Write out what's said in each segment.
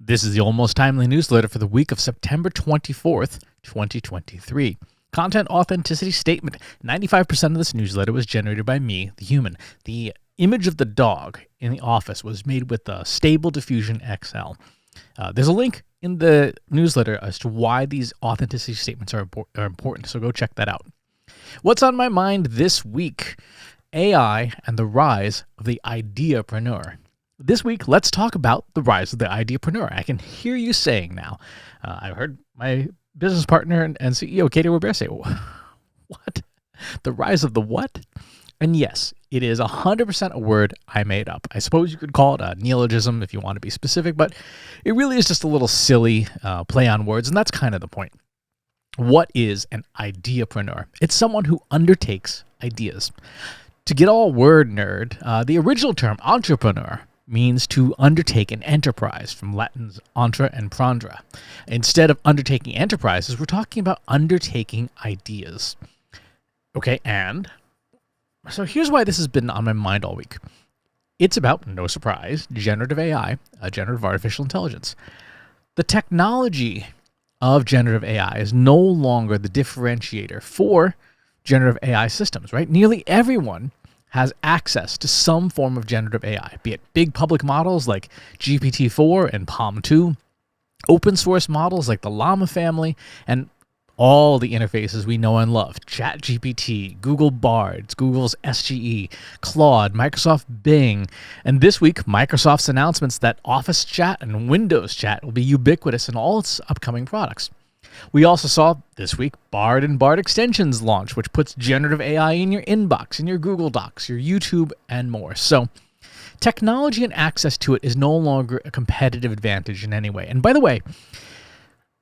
This is the Almost Timely newsletter for the week of September 24th, 2023. Content authenticity statement. 95% of this newsletter was generated by me, the human. The image of the dog in the office was made with the Stable Diffusion XL. There's a link in the newsletter as to why these authenticity statements are important, so go check that out. What's on my mind this week? AI and the rise of the Ideapreneur. This week, let's talk about the rise of the Ideapreneur. I can hear you saying now. I heard my business partner and CEO, Katie Robert, say, what? The rise of the what? And yes, it is 100% a word I made up. I suppose you could call it a neologism if you want to be specific, but it really is just a little silly play on words, and that's kind of the point. What is an Ideapreneur? It's someone who undertakes ideas. To get all word nerd, the original term entrepreneur means to undertake an enterprise, from Latin's intra and prandra. Instead of undertaking enterprises, we're talking about undertaking ideas. Okay, and so here's why this has been on my mind all week. It's about, no surprise, generative AI, generative artificial intelligence. The technology of generative AI is no longer the differentiator for generative AI systems, right? Nearly everyone has access to some form of generative AI, be it big public models like GPT-4 and Palm 2, open source models like the Llama family, and all the interfaces we know and love: ChatGPT, Google Bard, Google's SGE, Claude, Microsoft Bing, and this week, Microsoft's announcements that Office Chat and Windows Chat will be ubiquitous in all its upcoming products. We also saw this week Bard and Bard Extensions launch, which puts generative AI in your inbox, in your Google Docs, your YouTube, and more. So technology and access to it is no longer a competitive advantage in any way. And by the way,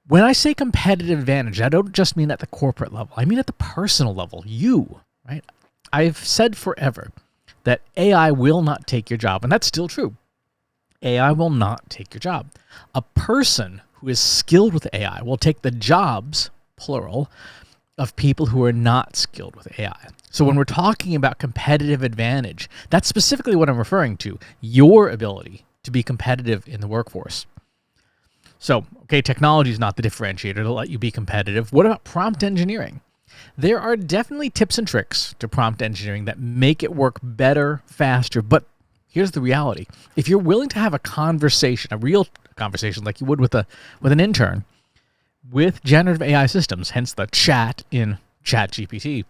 when I say competitive advantage, I don't just mean at the corporate level. I mean at the personal level, you, right? I've said forever that AI will not take your job, and that's still true. AI will not take your job. A person who is skilled with AI will take the jobs, plural, of people who are not skilled with AI. So when we're talking about competitive advantage, that's specifically what I'm referring to, your ability to be competitive in the workforce. So, okay, technology is not the differentiator to let you be competitive. What about prompt engineering? There are definitely tips and tricks to prompt engineering that make it work better, faster, but here's the reality. If you're willing to have a conversation, a real conversation like you would with an intern, with generative AI systems, hence the chat in ChatGPT,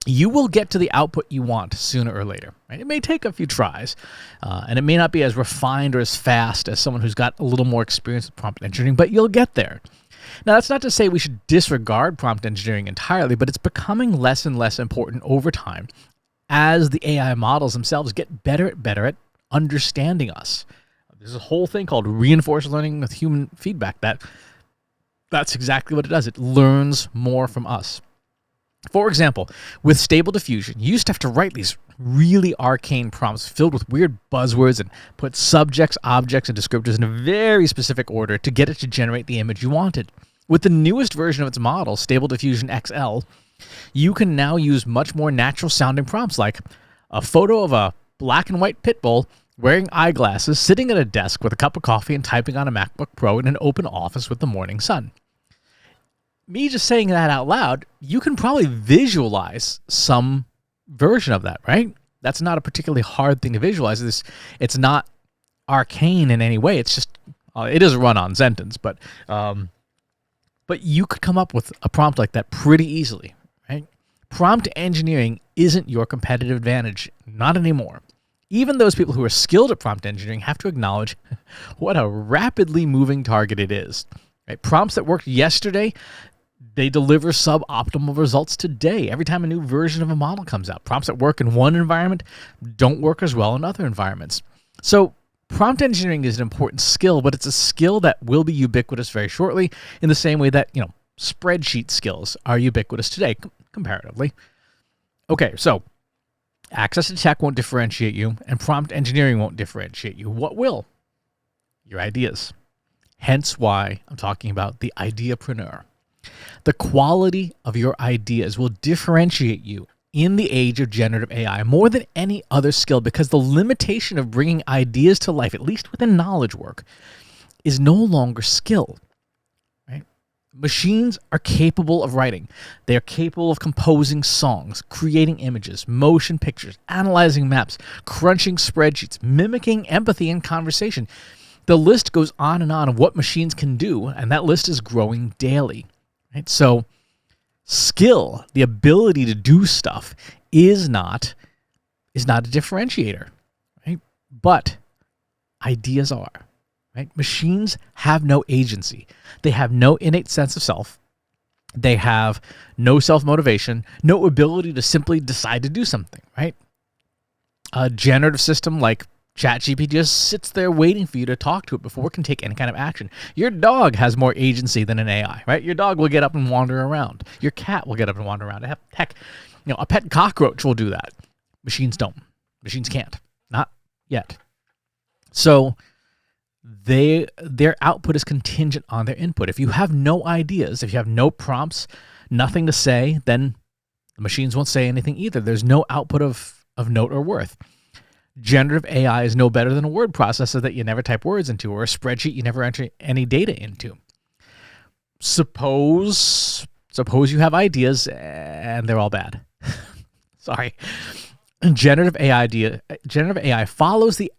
you will get to the output you want sooner or later. Right? It may take a few tries, and it may not be as refined or as fast as someone who's got a little more experience with prompt engineering, but you'll get there. Now, that's not to say we should disregard prompt engineering entirely, but it's becoming less and less important over time as the AI models themselves get better at understanding us. There's a whole thing called reinforced learning with human feedback. That's exactly what it does. It learns more from us. For example, with Stable Diffusion, you used to have to write these really arcane prompts filled with weird buzzwords and put subjects, objects, and descriptors in a very specific order to get it to generate the image you wanted. With the newest version of its model, Stable Diffusion XL, you can now use much more natural-sounding prompts like a photo of a black and white pit bull wearing eyeglasses, sitting at a desk with a cup of coffee and typing on a MacBook Pro in an open office with the morning sun. Me just saying that out loud, you can probably visualize some version of that, right? That's not a particularly hard thing to visualize. It's not arcane in any way. It's just, it is a run-on sentence, but you could come up with a prompt like that pretty easily, right? Prompt engineering isn't your competitive advantage, not anymore. Even those people who are skilled at prompt engineering have to acknowledge what a rapidly moving target it is. Right? Prompts that worked yesterday, they deliver suboptimal results today. Every time a new version of a model comes out, prompts that work in one environment don't work as well in other environments. So prompt engineering is an important skill, but it's a skill that will be ubiquitous very shortly in the same way that, spreadsheet skills are ubiquitous today, comparatively. Okay, so access to tech won't differentiate you, and prompt engineering won't differentiate you. What will? Your ideas. Hence why I'm talking about the Ideapreneur. The quality of your ideas will differentiate you in the age of generative AI more than any other skill, because the limitation of bringing ideas to life, at least within knowledge work, is no longer skill. Right? Machines are capable of writing. They are capable of composing songs, creating images, motion pictures, analyzing maps, crunching spreadsheets, mimicking empathy and conversation. The list goes on and on of what machines can do, and that list is growing daily. Right? So skill, the ability to do stuff, is not a differentiator, right? But ideas are. Right? Machines have no agency. They have no innate sense of self. They have no self-motivation, no ability to simply decide to do something, right? A generative system like ChatGPT just sits there waiting for you to talk to it before it can take any kind of action. Your dog has more agency than an AI, right? Your dog will get up and wander around. Your cat will get up and wander around. Heck, a pet cockroach will do that. Machines don't. Machines can't. Not yet. So their output is contingent on their input. If you have no ideas, if you have no prompts, nothing to say, then the machines won't say anything either. There's no output of note or worth. Generative AI is no better than a word processor that you never type words into, or a spreadsheet you never enter any data into. Suppose you have ideas and they're all bad. Sorry. Generative AI follows the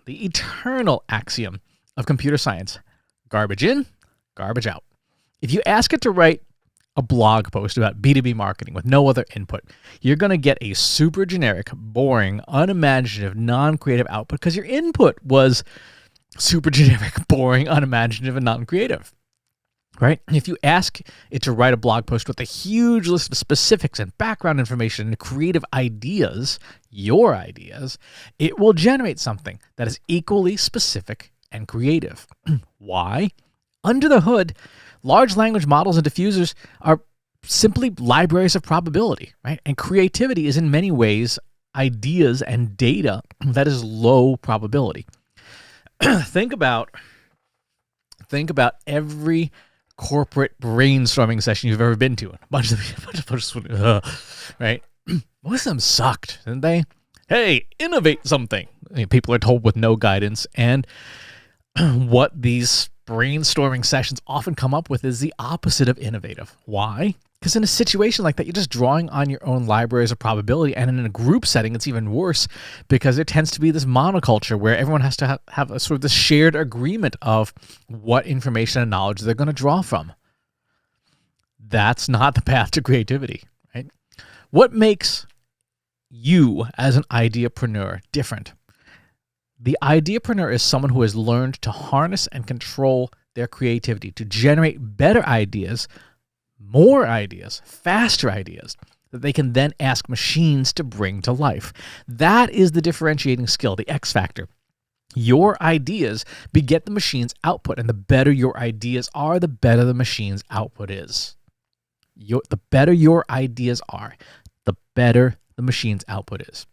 eternal axiom of computer science: garbage in, garbage out. If you ask it to write a blog post about B2B marketing with no other input, you're going to get a super generic, boring, unimaginative, non-creative output because your input was super generic, boring, unimaginative, and non-creative. Right? If you ask it to write a blog post with a huge list of specifics and background information and creative ideas, your ideas, it will generate something that is equally specific and creative. Why? Under the hood, large language models and diffusers are simply libraries of probability, right? And creativity is in many ways ideas and data that is low probability. Think about every corporate brainstorming session you've ever been to. A bunch of right? Most of them sucked, didn't they? Hey, innovate something. People are told with no guidance, and what these brainstorming sessions often come up with is the opposite of innovative. Why? Because in a situation like that, you're just drawing on your own libraries of probability, and in a group setting, it's even worse because there tends to be this monoculture where everyone has to have a sort of this shared agreement of what information and knowledge they're going to draw from. That's not the path to creativity, right? What makes you as an ideapreneur different? The ideapreneur is someone who has learned to harness and control their creativity, to generate better ideas, more ideas, faster ideas that they can then ask machines to bring to life. That is the differentiating skill, the X factor. Your ideas beget the machine's output, and the better your ideas are, the better the machine's output is. The better your ideas are, the better the machine's output is.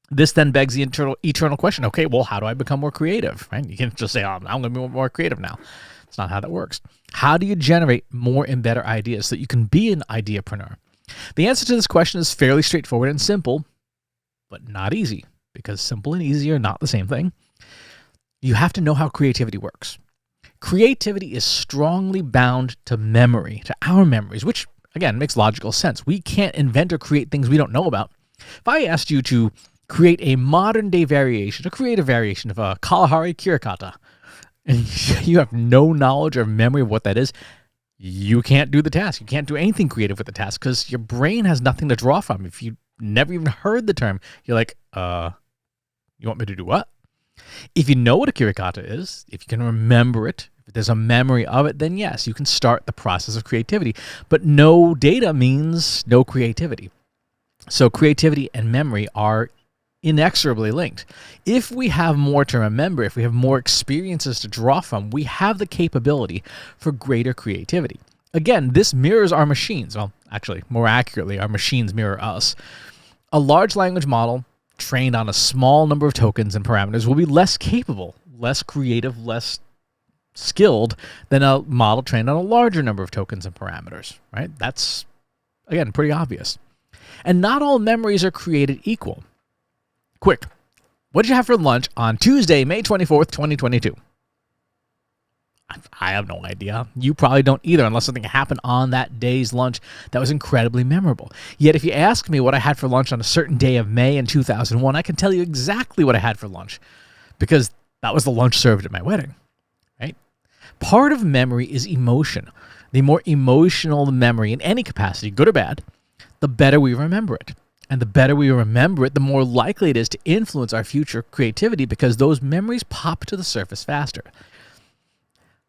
This then begs the eternal question, okay, well, how do I become more creative? Right? You can't just say, oh, I'm going to be more creative now. It's not how that works. How do you generate more and better ideas so that you can be an ideapreneur? The answer to this question is fairly straightforward and simple, but not easy, because simple and easy are not the same thing. You have to know how creativity works. Creativity is strongly bound to memory, to our memories, which, again, makes logical sense. We can't invent or create things we don't know about. If I asked you to create a modern-day variation, a creative variation of a Kalahari Kirikata, and you have no knowledge or memory of what that is, you can't do the task. You can't do anything creative with the task because your brain has nothing to draw from. If you never even heard the term, you're like, you want me to do what? If you know what a Kirikata is, if you can remember it, if there's a memory of it, then yes, you can start the process of creativity. But no data means no creativity. So creativity and memory are inexorably linked. If we have more to remember, if we have more experiences to draw from, we have the capability for greater creativity. Again, this mirrors our machines. Well, actually, more accurately, our machines mirror us. A large language model trained on a small number of tokens and parameters will be less capable, less creative, less skilled than a model trained on a larger number of tokens and parameters, right? That's, again, pretty obvious. And not all memories are created equal. Quick, what did you have for lunch on Tuesday, May 24th, 2022? I have no idea. You probably don't either, unless something happened on that day's lunch that was incredibly memorable. Yet if you ask me what I had for lunch on a certain day of May in 2001, I can tell you exactly what I had for lunch because that was the lunch served at my wedding, right? Part of memory is emotion. The more emotional the memory in any capacity, good or bad, the better we remember it. And the better we remember it, the more likely it is to influence our future creativity because those memories pop to the surface faster.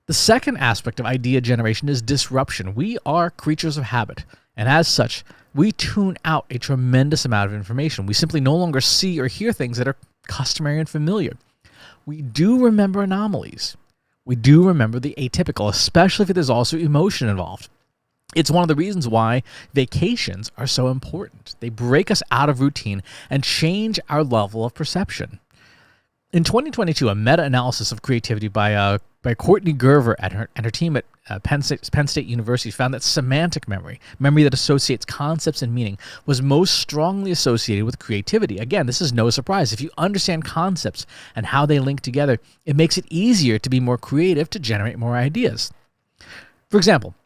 The second aspect of idea generation is disruption. We are creatures of habit, and as such, we tune out a tremendous amount of information. We simply no longer see or hear things that are customary and familiar. We do remember anomalies. We do remember the atypical, especially if there's also emotion involved. It's one of the reasons why vacations are so important. They break us out of routine and change our level of perception. In 2022, a meta-analysis of creativity by Courtney Gerver at her team at Penn State University found that semantic memory that associates concepts and meaning, was most strongly associated with creativity. Again, this is no surprise. If you understand concepts and how they link together, it makes it easier to be more creative, to generate more ideas. For example,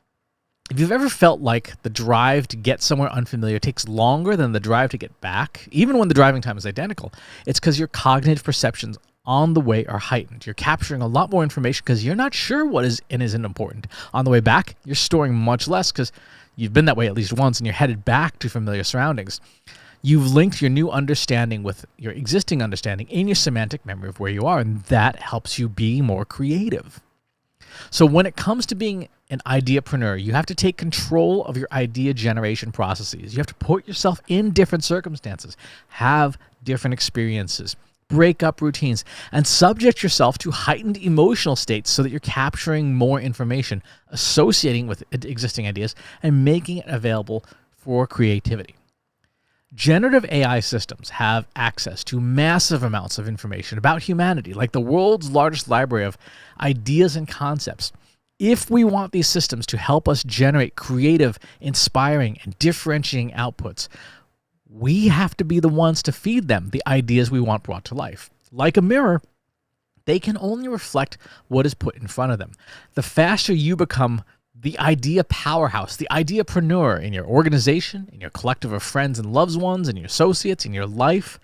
if you've ever felt like the drive to get somewhere unfamiliar takes longer than the drive to get back, even when the driving time is identical, it's because your cognitive perceptions on the way are heightened. You're capturing a lot more information because you're not sure what is and isn't important. On the way back, you're storing much less because you've been that way at least once and you're headed back to familiar surroundings. You've linked your new understanding with your existing understanding in your semantic memory of where you are, and that helps you be more creative. So when it comes to being an ideapreneur, you have to take control of your idea generation processes. You have to put yourself in different circumstances, have different experiences, break up routines, and subject yourself to heightened emotional states so that you're capturing more information, associating with existing ideas, and making it available for creativity. Generative AI systems have access to massive amounts of information about humanity, like the world's largest library of ideas and concepts. If we want these systems to help us generate creative, inspiring, and differentiating outputs, we have to be the ones to feed them the ideas we want brought to life. Like a mirror, they can only reflect what is put in front of them. The faster you become the idea powerhouse, the ideapreneur in your organization, in your collective of friends and loved ones, in your associates, in your life,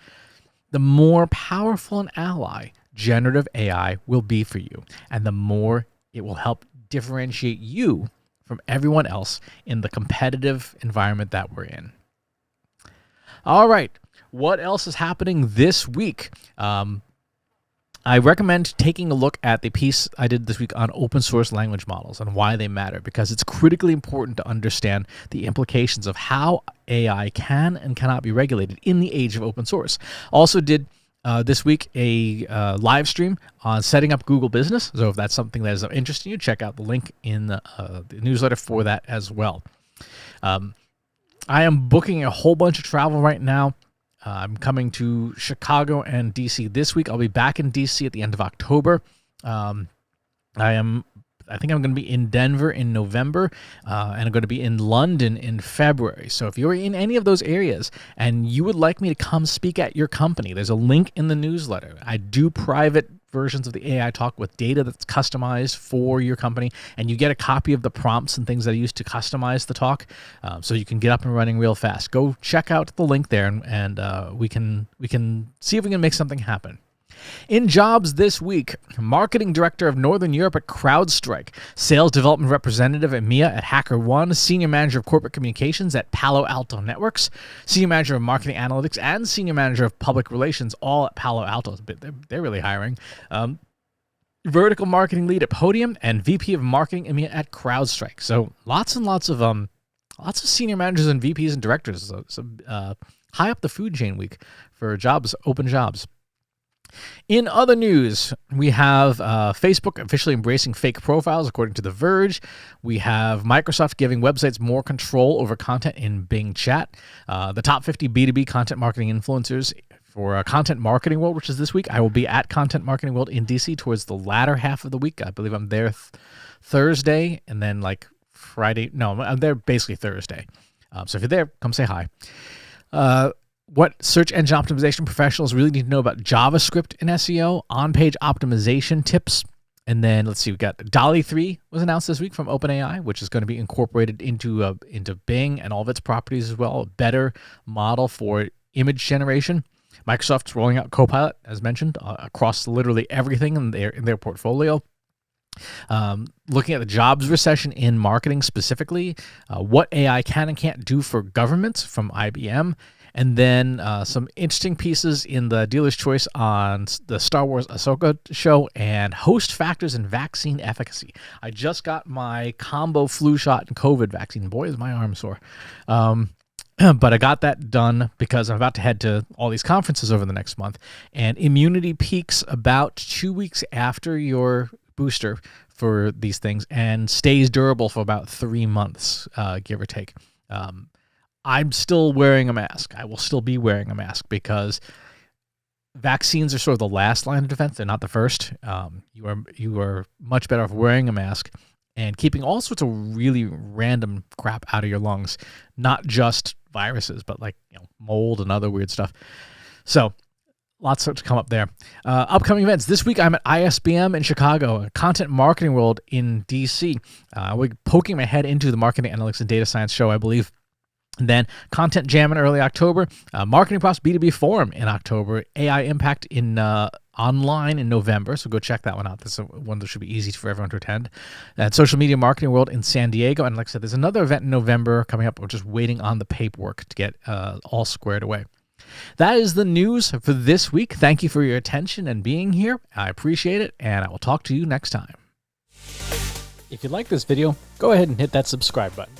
the more powerful an ally generative AI will be for you, and the more it will help differentiate you from everyone else in the competitive environment that we're in. All right, what else is happening this week? I recommend taking a look at the piece I did this week on open source language models and why they matter, because it's critically important to understand the implications of how AI can and cannot be regulated in the age of open source. Also did this week a live stream on setting up Google Business. So if that's something that is of interest to you, check out the link in the newsletter for that as well. I am booking a whole bunch of travel right now. I'm coming to Chicago and DC this week. I'll be back in DC at the end of October. I think I'm going to be in Denver in November, and I'm going to be in London in February. So if you're in any of those areas and you would like me to come speak at your company, there's a link in the newsletter. I do private versions of the AI talk with data that's customized for your company, and you get a copy of the prompts and things that I use to customize the talk, so you can get up and running real fast. Go check out the link there, and we can see if we can make something happen. In jobs this week, Marketing Director of Northern Europe at CrowdStrike, Sales Development Representative at EMEA at HackerOne, Senior Manager of Corporate Communications at Palo Alto Networks, Senior Manager of Marketing Analytics, and Senior Manager of Public Relations, all at Palo Alto. They're really hiring. Vertical Marketing Lead at Podium, and VP of Marketing EMEA at CrowdStrike. So lots and lots of senior managers and VPs and directors. So high up the food chain week for jobs, open jobs. In other news, we have Facebook officially embracing fake profiles, according to The Verge. We have Microsoft giving websites more control over content in Bing Chat. The top 50 B2B content marketing influencers for Content Marketing World, which is this week. I will be at Content Marketing World in DC towards the latter half of the week. I believe I'm there Thursday, and then like Friday. No, I'm there basically Thursday. So if you're there, come say hi. What search engine optimization professionals really need to know about JavaScript in SEO, on-page optimization tips, And then let's see, we got DALL-E 3 was announced this week from OpenAI, which is going to be incorporated into Bing and all of its properties as well. A better model for image generation. Microsoft's rolling out Copilot, as mentioned, across literally everything in their portfolio. Looking at the jobs recession in marketing specifically, what AI can and can't do for governments from IBM, and then some interesting pieces in the dealer's choice on the Star Wars Ahsoka show and host factors and vaccine efficacy. I just got my combo flu shot and COVID vaccine. Boy, is my arm sore. But I got that done because I'm about to head to all these conferences over the next month, and immunity peaks about 2 weeks after your booster for these things and stays durable for about 3 months, give or take. I'm still wearing a mask. I will still be wearing a mask because vaccines are sort of the last line of defense. They're not the first. You are much better off wearing a mask and keeping all sorts of really random crap out of your lungs, not just viruses, but like mold and other weird stuff. So lots to come up there. Upcoming events. This week, I'm at ISBM in Chicago, Content Marketing World in DC. We're poking my head into the Marketing Analytics and Data Science show, I believe. And then Content Jam in early October, Marketing Props B2B Forum in October, AI Impact in online in November, so go check that one out. This is one that should be easy for everyone to attend. And Social Media Marketing World in San Diego, and like I said, there's another event in November coming up. We're just waiting on the paperwork to get all squared away. That is the news for this week. Thank you for your attention and being here. I appreciate it, and I will talk to you next time. If you like this video, go ahead and hit that subscribe button.